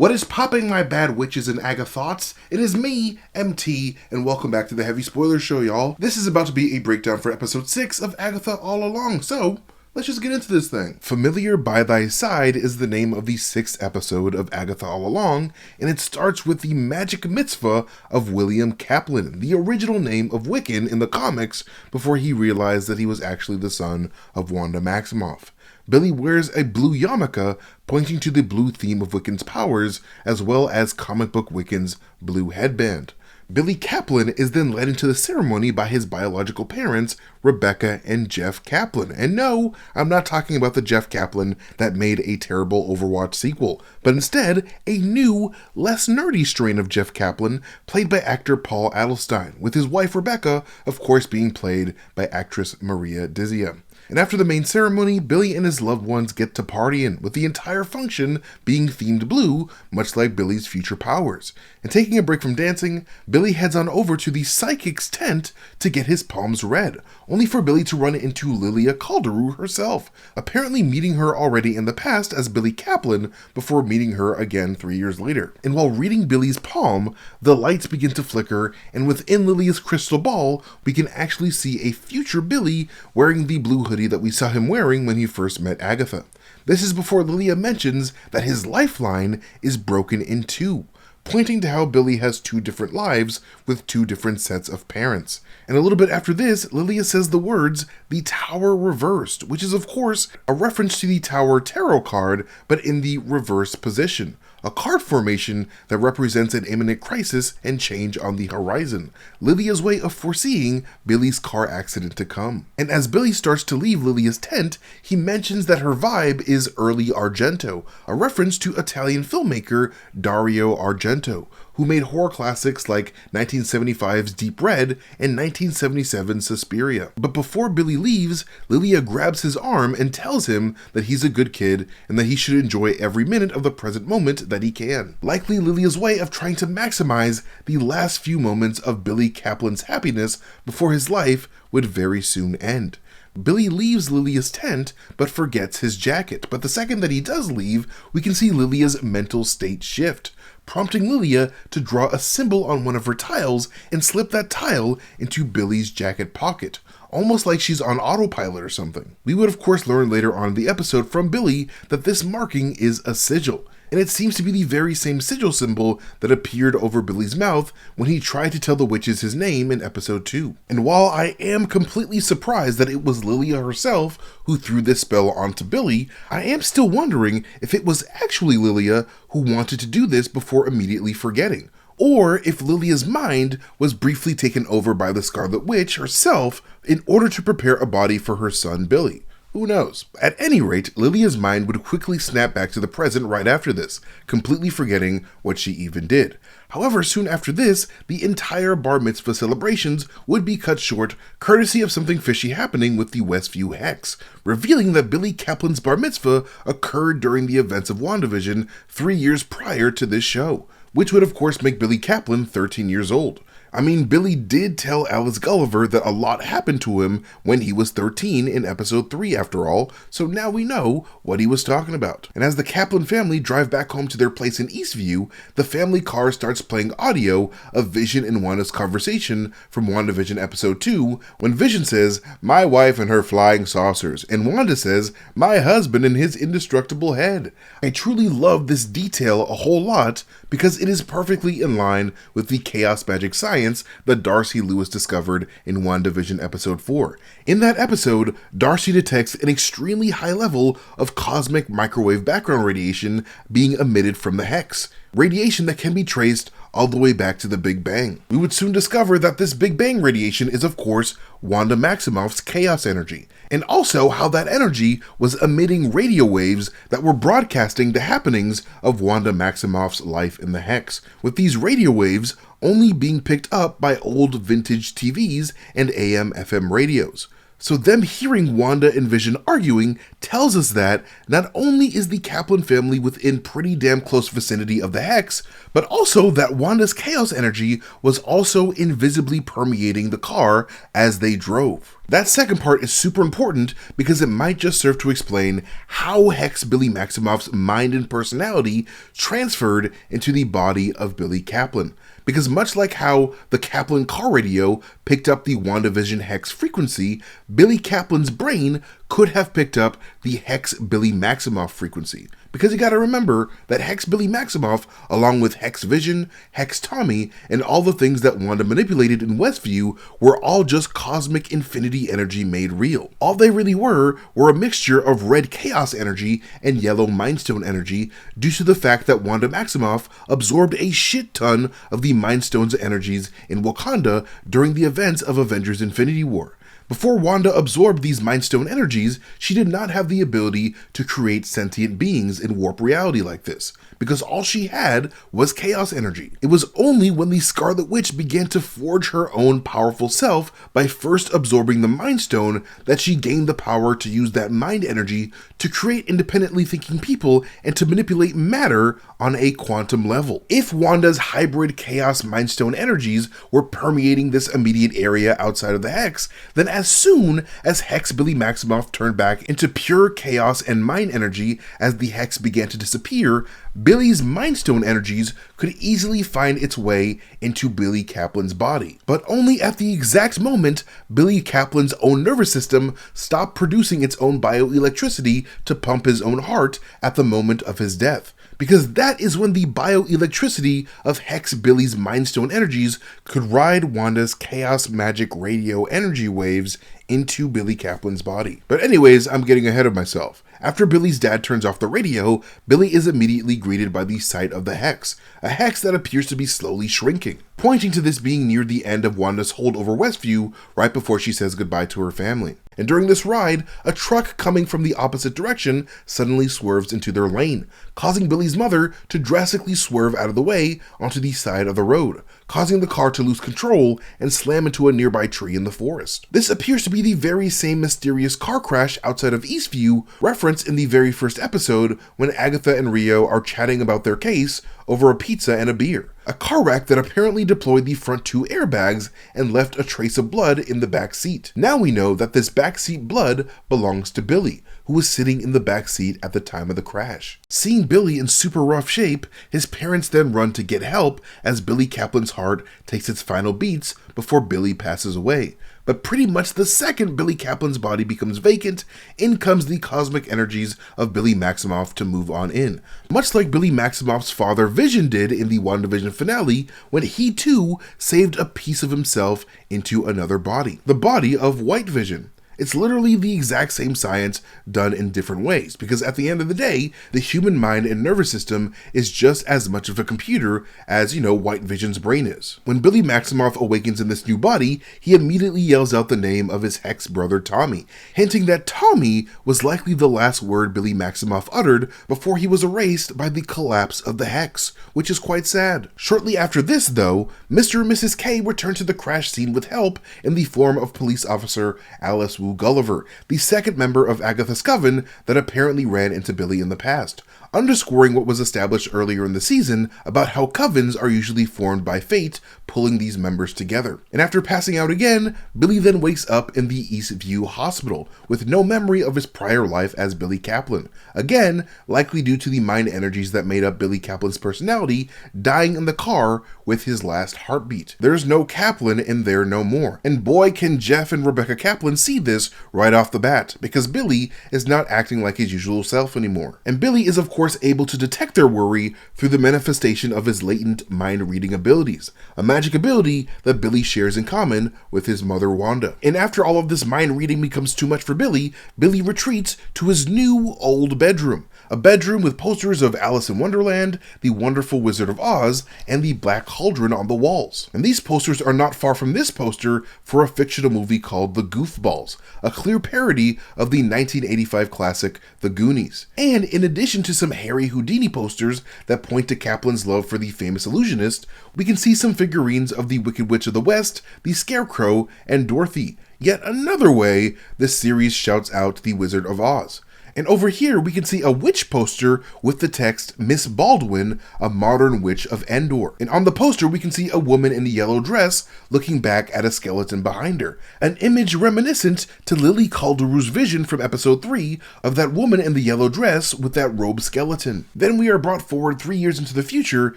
What is popping, my bad witches and AGA thoughts? It is me, MT, and welcome back to the Heavy Spoiler Show, y'all. This is about to be a breakdown for episode 6 of AGATHA All Along, so let's just get into this thing. Familiar by Thy Side is the name of the 6th episode of AGATHA All Along, and it starts with the magic Mitzvah of William Kaplan, the original name of Wiccan in the comics, before he realized that he was actually the son of Wanda Maximoff. Billy wears a blue yarmulke, pointing to the blue theme of Wiccan's powers, as well as comic book Wiccan's blue headband. Billy Kaplan is then led into the ceremony by his biological parents, Rebecca and Jeff Kaplan. And no, I'm not talking about the Jeff Kaplan that made a terrible Overwatch sequel, but instead a new, less nerdy strain of Jeff Kaplan, played by actor Paul Adelstein, with his wife Rebecca, of course, being played by actress Maria Dizia. And after the main ceremony, Billy and his loved ones get to partying, with the entire function being themed blue, much like Billy's future powers. And taking a break from dancing, Billy heads on over to the psychic's tent to get his palms read, only for Billy to run into Lilia Calderoo herself, apparently meeting her already in the past as Billy Kaplan before meeting her again 3 years later. And while reading Billy's palm, the lights begin to flicker, and within Lilia's crystal ball, we can actually see a future Billy wearing the blue hoodie that we saw him wearing when he first met Agatha. This is before Lilia mentions that his lifeline is broken in two, pointing to how Billy has 2 different lives with 2 different sets of parents. And a little bit after this, Lilia says the words, "the Tower reversed," which is of course a reference to the Tower tarot card, but in the reverse position. A card formation that represents an imminent crisis and change on the horizon. Lilia's way of foreseeing Billy's car accident to come. And as Billy starts to leave Lilia's tent, he mentions that her vibe is early Argento, a reference to Italian filmmaker Dario Argento, who made horror classics like 1975's Deep Red and 1977's Suspiria. But before Billy leaves, Lilia grabs his arm and tells him that he's a good kid and that he should enjoy every minute of the present moment that he can. Likely Lilia's way of trying to maximize the last few moments of Billy Kaplan's happiness before his life would very soon end. Billy leaves Lilia's tent, but forgets his jacket. But the second that he does leave, we can see Lilia's mental state shift, prompting Lilia to draw a symbol on one of her tiles and slip that tile into Billy's jacket pocket, almost like she's on autopilot or something. We would of course learn later on in the episode from Billy that this marking is a sigil, and it seems to be the very same sigil symbol that appeared over Billy's mouth when he tried to tell the witches his name in episode 2. And while I am completely surprised that it was Lilia herself who threw this spell onto Billy, I am still wondering if it was actually Lilia who wanted to do this before immediately forgetting, or if Lilia's mind was briefly taken over by the Scarlet Witch herself in order to prepare a body for her son Billy. Who knows? At any rate, Lilia's mind would quickly snap back to the present right after this, completely forgetting what she even did. However, soon after this, the entire bar mitzvah celebrations would be cut short, courtesy of something fishy happening with the Westview Hex, revealing that Billy Kaplan's bar mitzvah occurred during the events of WandaVision 3 years prior to this show, which would of course make Billy Kaplan 13 years old. I mean, Billy did tell Alice Gulliver that a lot happened to him when he was 13 in episode 3 after all, so now we know what he was talking about. And as the Kaplan family drive back home to their place in Eastview, the family car starts playing audio of Vision and Wanda's conversation from WandaVision episode 2, when Vision says, "My wife and her flying saucers," and Wanda says, "My husband and his indestructible head." I truly love this detail a whole lot because it is perfectly in line with the chaos magic science that Darcy Lewis discovered in WandaVision episode 4. In that episode, Darcy detects an extremely high level of cosmic microwave background radiation being emitted from the Hex, radiation that can be traced all the way back to the Big Bang. We would soon discover that this Big Bang radiation is of course Wanda Maximoff's chaos energy, and also how that energy was emitting radio waves that were broadcasting the happenings of Wanda Maximoff's life in the Hex, with these radio waves only being picked up by old vintage TVs and AM/FM radios. So them hearing Wanda and Vision arguing tells us that not only is the Kaplan family within pretty damn close vicinity of the Hex, but also that Wanda's chaos energy was also invisibly permeating the car as they drove. That second part is super important because it might just serve to explain how Hex Billy Maximoff's mind and personality transferred into the body of Billy Kaplan. Because much like how the Kaplan car radio picked up the Wandavision Hex frequency, Billy Kaplan's brain could have picked up the Hex Billy Maximoff frequency. Because you gotta remember that Hex Billy Maximoff, along with Hex Vision, Hex Tommy, and all the things that Wanda manipulated in Westview were all just cosmic infinity energy made real. All they really were a mixture of red chaos energy and yellow Mind Stone energy due to the fact that Wanda Maximoff absorbed a shit ton of the Mind Stone's energies in Wakanda during the events of Avengers Infinity War. Before Wanda absorbed these Mind Stone energies, she did not have the ability to create sentient beings in warp reality like this, because all she had was chaos energy. It was only when the Scarlet Witch began to forge her own powerful self by first absorbing the Mind Stone that she gained the power to use that mind energy to create independently thinking people and to manipulate matter on a quantum level. If Wanda's hybrid chaos Mind Stone energies were permeating this immediate area outside of the Hex, then as soon as Hex Billy Maximoff turned back into pure chaos and mind energy as the Hex began to disappear, Billy's Mind Stone energies could easily find its way into Billy Kaplan's body. But only at the exact moment Billy Kaplan's own nervous system stopped producing its own bioelectricity to pump his own heart at the moment of his death. Because that is when the bioelectricity of Hex Billy's Mind Stone energies could ride Wanda's chaos magic radio energy waves into Billy Kaplan's body. But anyways, I'm getting ahead of myself. After Billy's dad turns off the radio, Billy is immediately greeted by the sight of the Hex, a Hex that appears to be slowly shrinking, pointing to this being near the end of Wanda's hold over Westview right before she says goodbye to her family. And during this ride, a truck coming from the opposite direction suddenly swerves into their lane, causing Billy's mother to drastically swerve out of the way onto the side of the road, causing the car to lose control and slam into a nearby tree in the forest. This appears to be the very same mysterious car crash outside of Eastview referenced in the very first episode when Agatha and Rio are chatting about their case over a pizza and a beer. A car wreck that apparently deployed the front two airbags and left a trace of blood in the back seat. Now we know that this backseat blood belongs to Billy, who was sitting in the back seat at the time of the crash. Seeing Billy in super rough shape, his parents then run to get help as Billy Kaplan's heart takes its final beats before Billy passes away. But pretty much the second Billy Kaplan's body becomes vacant, in comes the cosmic energies of Billy Maximoff to move on in. Much like Billy Maximoff's father Vision did in the WandaVision finale, when he too saved a piece of himself into another body. The body of White Vision. It's literally the exact same science done in different ways, because at the end of the day, the human mind and nervous system is just as much of a computer as, White Vision's brain is. When Billy Maximoff awakens in this new body, he immediately yells out the name of his Hex brother Tommy, hinting that Tommy was likely the last word Billy Maximoff uttered before he was erased by the collapse of the Hex, which is quite sad. Shortly after this, though, Mr. and Mrs. K return to the crash scene with help in the form of police officer Alice Wu Gulliver, the second member of Agatha's coven that apparently ran into Billy in the past, underscoring what was established earlier in the season about how covens are usually formed by fate pulling these members together. And after passing out again, Billy then wakes up in the Eastview Hospital with no memory of his prior life as Billy Kaplan, again likely due to the mind energies that made up Billy Kaplan's personality dying in the car with his last heartbeat. There's no Kaplan in there no more, and boy can Jeff and Rebecca Kaplan see this right off the bat, because Billy is not acting like his usual self anymore. And Billy is of course able to detect their worry through the manifestation of his latent mind-reading abilities, a magic ability that Billy shares in common with his mother Wanda. And after all of this mind-reading becomes too much for Billy, Billy retreats to his new old bedroom, a bedroom with posters of Alice in Wonderland, The Wonderful Wizard of Oz, and The Black Cauldron on the walls. And these posters are not far from this poster for a fictional movie called The Goofballs, a clear parody of the 1985 classic The Goonies. And in addition to some hairy Houdini posters that point to Kaplan's love for the famous illusionist, we can see some figurines of the Wicked Witch of the West, the Scarecrow, and Dorothy. Yet another way this series shouts out the Wizard of Oz. And over here we can see a witch poster with the text Miss Baldwin, a modern witch of Endor. And on the poster we can see a woman in a yellow dress looking back at a skeleton behind her, an image reminiscent to Lily Calderou's vision from episode 3 of that woman in the yellow dress with that robe skeleton. Then we are brought forward 3 years into the future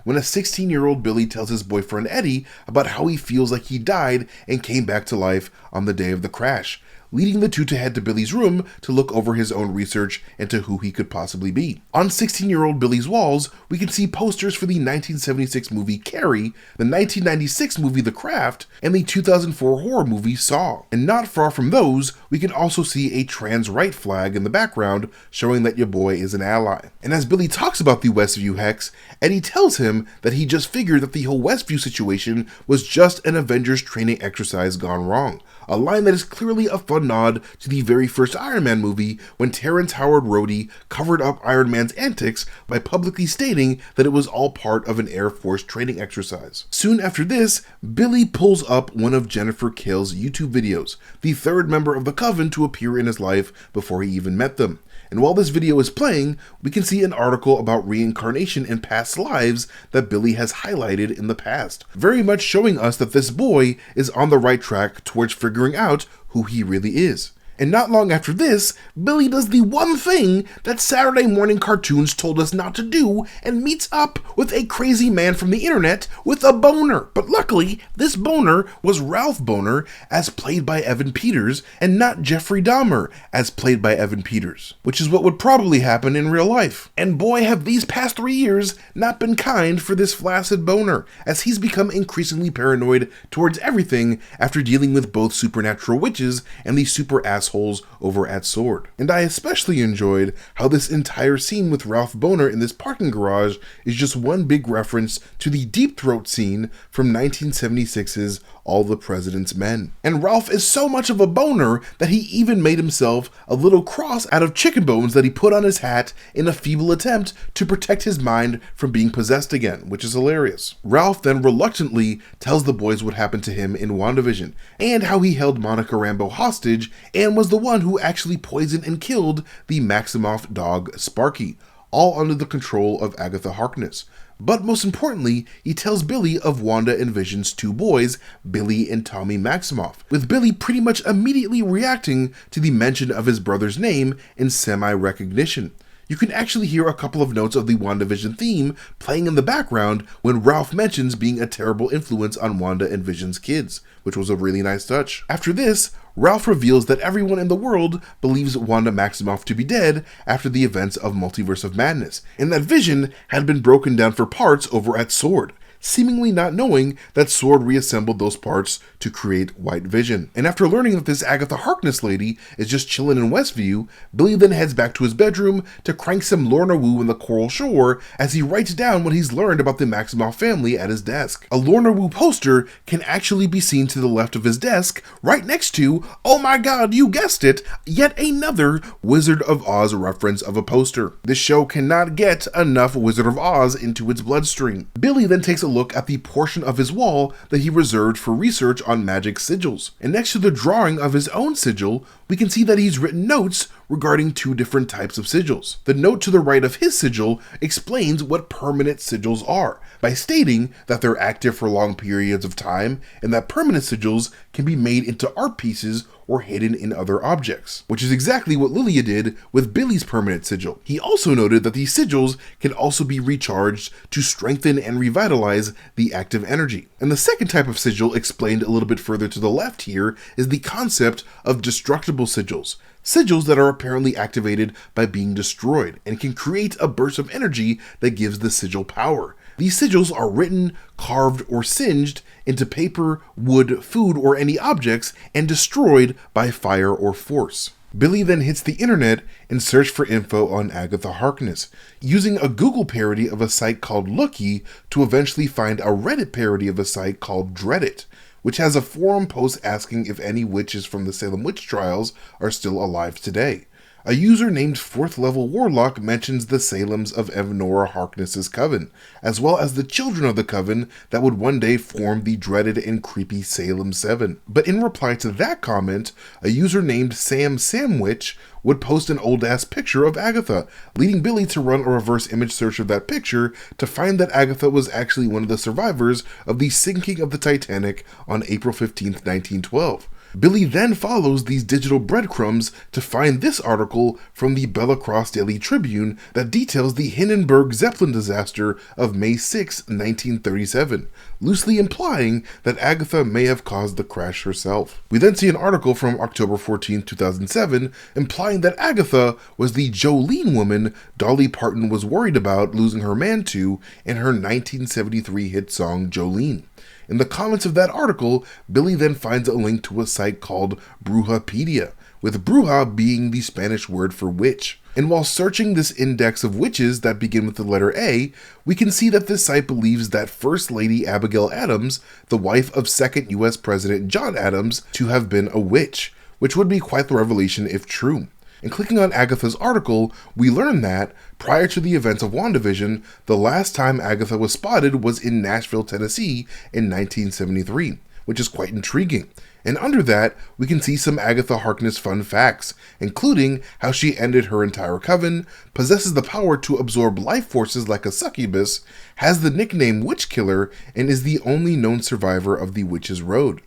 when a 16-year-old Billy tells his boyfriend Eddie about how he feels like he died and came back to life on the day of the crash, leading the two to head to Billy's room to look over his own research into who he could possibly be. On 16-year-old Billy's walls, we can see posters for the 1976 movie Carrie, the 1996 movie The Craft, and the 2004 horror movie Saw. And not far from those, we can also see a trans right flag in the background showing that your boy is an ally. And as Billy talks about the Westview Hex, Eddie tells him that he just figured that the whole Westview situation was just an Avengers training exercise gone wrong. A line that is clearly a fun nod to the very first Iron Man movie when Terrence Howard Rhodey covered up Iron Man's antics by publicly stating that it was all part of an Air Force training exercise. Soon after this, Billy pulls up one of Jennifer Kale's YouTube videos, the third member of the Coven to appear in his life before he even met them. And while this video is playing, we can see an article about reincarnation in past lives that Billy has highlighted in the past, very much showing us that this boy is on the right track towards figuring out who he really is. And not long after this, Billy does the one thing that Saturday morning cartoons told us not to do and meets up with a crazy man from the internet with a boner. But luckily, this boner was Ralph Boner, as played by Evan Peters, and not Jeffrey Dahmer, as played by Evan Peters, which is what would probably happen in real life. And boy, have these past 3 years not been kind for this flaccid boner, as he's become increasingly paranoid towards everything after dealing with both supernatural witches and the super assholes over at Sword. And I especially enjoyed how this entire scene with Ralph Boner in this parking garage is just one big reference to the Deep Throat scene from 1976's All the President's Men. And Ralph is so much of a boner that he even made himself a little cross out of chicken bones that he put on his hat in a feeble attempt to protect his mind from being possessed again, which is hilarious. Ralph then reluctantly tells the boys what happened to him in WandaVision, and how he held Monica Rambeau hostage and was the one who actually poisoned and killed the Maximoff dog Sparky, all under the control of Agatha Harkness. But most importantly, he tells Billy of Wanda and Vision's 2 boys, Billy and Tommy Maximoff, with Billy pretty much immediately reacting to the mention of his brother's name in semi-recognition. You can actually hear a couple of notes of the WandaVision theme playing in the background when Ralph mentions being a terrible influence on Wanda and Vision's kids, which was a really nice touch. After this, Ralph reveals that everyone in the world believes Wanda Maximoff to be dead after the events of Multiverse of Madness, and that Vision had been broken down for parts over at Sword, seemingly not knowing that Sword reassembled those parts to create White Vision. And after learning that this Agatha Harkness lady is just chilling in Westview, Billy then heads back to his bedroom to crank some Lorna Wu in the Coral Shore as he writes down what he's learned about the Maximoff family at his desk. A Lorna Wu poster can actually be seen to the left of his desk, right next to, oh my god, you guessed it, yet another Wizard of Oz reference of a poster. This show cannot get enough Wizard of Oz into its bloodstream. Billy then takes a look at the portion of his wall that he reserved for research on magic sigils. And next to the drawing of his own sigil, we can see that he's written notes regarding 2 different types of sigils. The note to the right of his sigil explains what permanent sigils are, by stating that they're active for long periods of time and that permanent sigils can be made into art pieces or hidden in other objects, which is exactly what Lilia did with Billy's permanent sigil. He also noted that these sigils can also be recharged to strengthen and revitalize the active energy. And the second type of sigil, explained a little bit further to the left here, is the concept of destructible sigils. Sigils that are apparently activated by being destroyed and can create a burst of energy that gives the sigil power. These sigils are written, carved, or singed into paper, wood, food, or any objects and destroyed by fire or force. Billy then hits the internet and searches for info on Agatha Harkness, using a Google parody of a site called Looky to eventually find a Reddit parody of a site called Dreadit, which has a forum post asking if any witches from the Salem witch trials are still alive today. A user named 4th Level Warlock mentions the Salems of Evnora Harkness's coven, as well as the children of the coven that would one day form the dreaded and creepy Salem 7. But in reply to that comment, a user named Sam Samwitch would post an old-ass picture of Agatha, leading Billy to run a reverse image search of that picture to find that Agatha was actually one of the survivors of the sinking of the Titanic on April 15, 1912. Billy then follows these digital breadcrumbs to find this article from the Bella Cross Daily Tribune that details the Hindenburg Zeppelin disaster of May 6, 1937, loosely implying that Agatha may have caused the crash herself. We then see an article from October 14, 2007, implying that Agatha was the Jolene woman Dolly Parton was worried about losing her man to in her 1973 hit song Jolene. In the comments of that article, Billy then finds a link to a site called Brujapedia, with bruja being the Spanish word for witch. And while searching this index of witches that begin with the letter A, we can see that this site believes that First Lady Abigail Adams, the wife of 2nd U.S. President John Adams, to have been a witch, which would be quite the revelation if true. And clicking on Agatha's article, we learn that, prior to the events of WandaVision, the last time Agatha was spotted was in Nashville, Tennessee in 1973, which is quite intriguing. And under that, we can see some Agatha Harkness fun facts, including how she ended her entire coven, possesses the power to absorb life forces like a succubus, has the nickname Witch Killer, and is the only known survivor of the Witch's Road.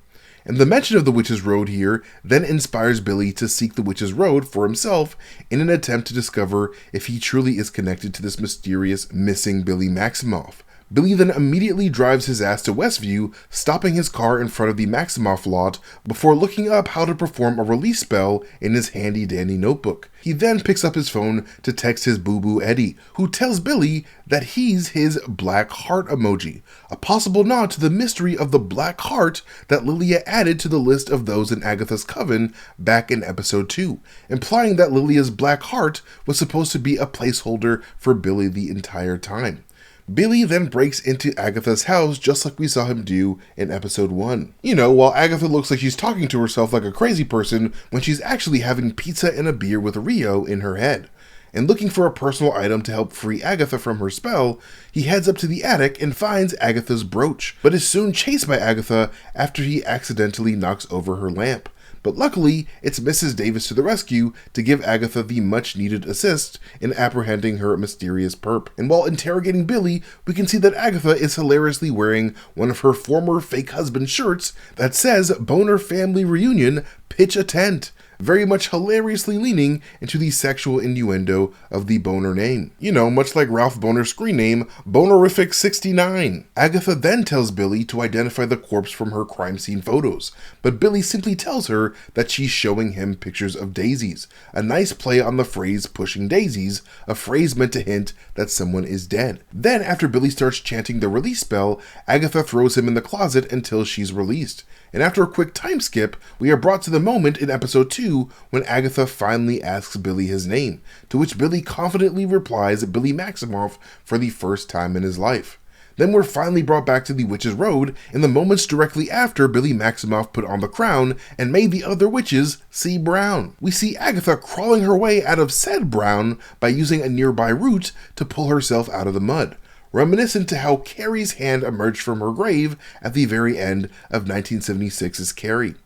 And the mention of the Witch's Road here then inspires Billy to seek the Witch's Road for himself in an attempt to discover if he truly is connected to this mysterious missing Billy Maximoff. Billy then immediately drives his ass to Westview, stopping his car in front of the Maximoff lot before looking up how to perform a release spell in his handy-dandy notebook. He then picks up his phone to text his boo-boo Eddie, who tells Billy that he's his black heart emoji, a possible nod to the mystery of the black heart that Lilia added to the list of those in Agatha's coven back in episode 2, implying that Lilia's black heart was supposed to be a placeholder for Billy the entire time. Billy then breaks into Agatha's house just like we saw him do in episode 1. You know, while Agatha looks like she's talking to herself like a crazy person when she's actually having pizza and a beer with Rio in her head. And looking for a personal item to help free Agatha from her spell, he heads up to the attic and finds Agatha's brooch, but is soon chased by Agatha after he accidentally knocks over her lamp. But luckily, it's Mrs. Davis to the rescue to give Agatha the much-needed assist in apprehending her mysterious perp. And while interrogating Billy, we can see that Agatha is hilariously wearing one of her former fake husband's shirts that says Boner Family Reunion, Pitch a Tent, very much hilariously leaning into the sexual innuendo of the Boner name. You know, much like Ralph Boner's screen name, Bonerific69. Agatha then tells Billy to identify the corpse from her crime scene photos, but Billy simply tells her that she's showing him pictures of daisies, a nice play on the phrase pushing daisies, a phrase meant to hint that someone is dead. Then, after Billy starts chanting the release spell, Agatha throws him in the closet until she's released. And after a quick time skip, we are brought to the moment in episode 2 when Agatha finally asks Billy his name, to which Billy confidently replies Billy Maximoff for the first time in his life. Then we're finally brought back to the Witch's Road in the moments directly after Billy Maximoff put on the crown and made the other witches see brown. We see Agatha crawling her way out of said brown by using a nearby root to pull herself out of the mud, reminiscent to how Carrie's hand emerged from her grave at the very end of 1976's Carrie.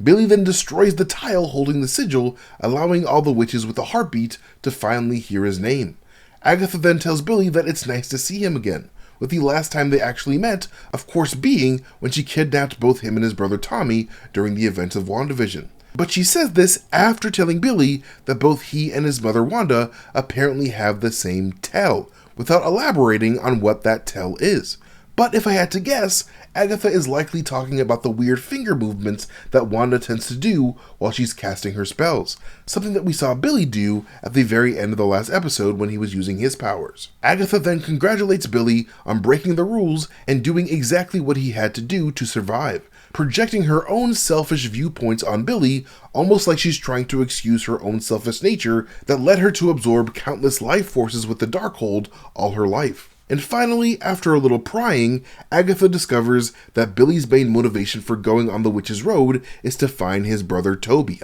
Billy then destroys the tile holding the sigil, allowing all the witches with a heartbeat to finally hear his name. Agatha then tells Billy that it's nice to see him again, with the last time they actually met, of course, being when she kidnapped both him and his brother Tommy during the events of WandaVision. But she says this after telling Billy that both he and his mother Wanda apparently have the same tell, without elaborating on what that tell is. But if I had to guess, Agatha is likely talking about the weird finger movements that Wanda tends to do while she's casting her spells, something that we saw Billy do at the very end of the last episode when he was using his powers. Agatha then congratulates Billy on breaking the rules and doing exactly what he had to do to survive, projecting her own selfish viewpoints on Billy, almost like she's trying to excuse her own selfish nature that led her to absorb countless life forces with the Darkhold all her life. And finally, after a little prying, Agatha discovers that Billy's main motivation for going on the Witch's Road is to find his brother Tommy.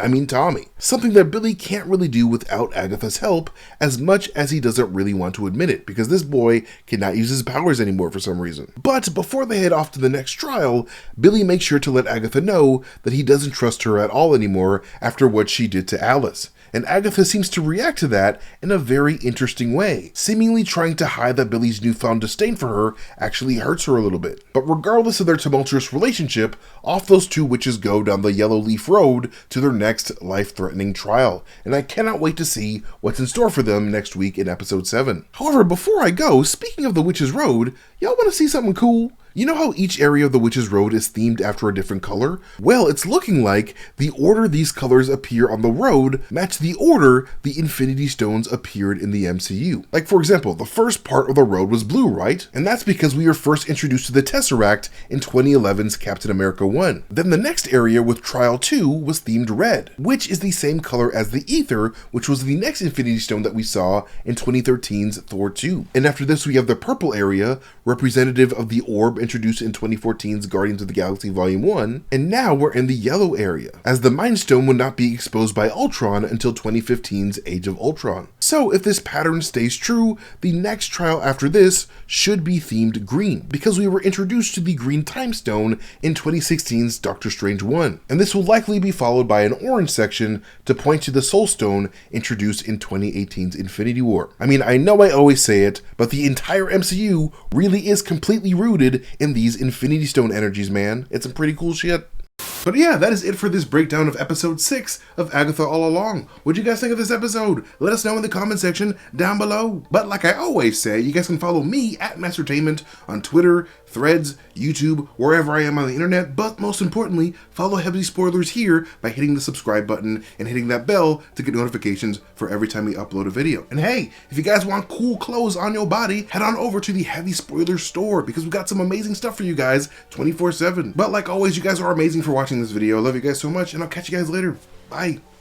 Something that Billy can't really do without Agatha's help, as much as he doesn't really want to admit it, because this boy cannot use his powers anymore for some reason. But before they head off to the next trial, Billy makes sure to let Agatha know that he doesn't trust her at all anymore after what she did to Alice. And Agatha seems to react to that in a very interesting way, seemingly trying to hide that Billy's newfound disdain for her actually hurts her a little bit. But regardless of their tumultuous relationship, off those two witches go down the Yellow Leaf Road to their next life-threatening trial, and I cannot wait to see what's in store for them next week in episode 7. However, before I go, speaking of the Witch's Road, y'all want to see something cool? You know how each area of the Witch's Road is themed after a different color? Well, it's looking like the order these colors appear on the road match the order the Infinity Stones appeared in the MCU. Like, for example, the first part of the road was blue, right? And that's because we were first introduced to the Tesseract in 2011's Captain America 1. Then the next area with Trial 2 was themed red, which is the same color as the Ether, which was the next Infinity Stone that we saw in 2013's Thor 2. And after this we have the purple area, representative of the orb introduced in 2014's Guardians of the Galaxy Volume 1, and now we're in the yellow area, as the Mind Stone would not be exposed by Ultron until 2015's Age of Ultron. So if this pattern stays true, the next trial after this should be themed green, because we were introduced to the Green Time Stone in 2016's Doctor Strange 1, and this will likely be followed by an orange section to point to the Soul Stone introduced in 2018's Infinity War. I mean, I know I always say it, but the entire MCU really is completely rooted in these Infinity Stone energies, man. It's some pretty cool shit. But yeah, that is it for this breakdown of episode 6 of Agatha All Along. What'd you guys think of this episode? Let us know in the comment section down below. But like I always say, you guys can follow me at Mastertainment on Twitter, Threads, YouTube, wherever I am on the internet. But most importantly, follow Heavy Spoilers here by hitting the subscribe button and hitting that bell to get notifications for every time we upload a video. And hey, if you guys want cool clothes on your body, head on over to the Heavy Spoilers store because we've got some amazing stuff for you guys 24/7. But like always, you guys are amazing for watching this video. I love you guys so much, and I'll catch you guys later. Bye.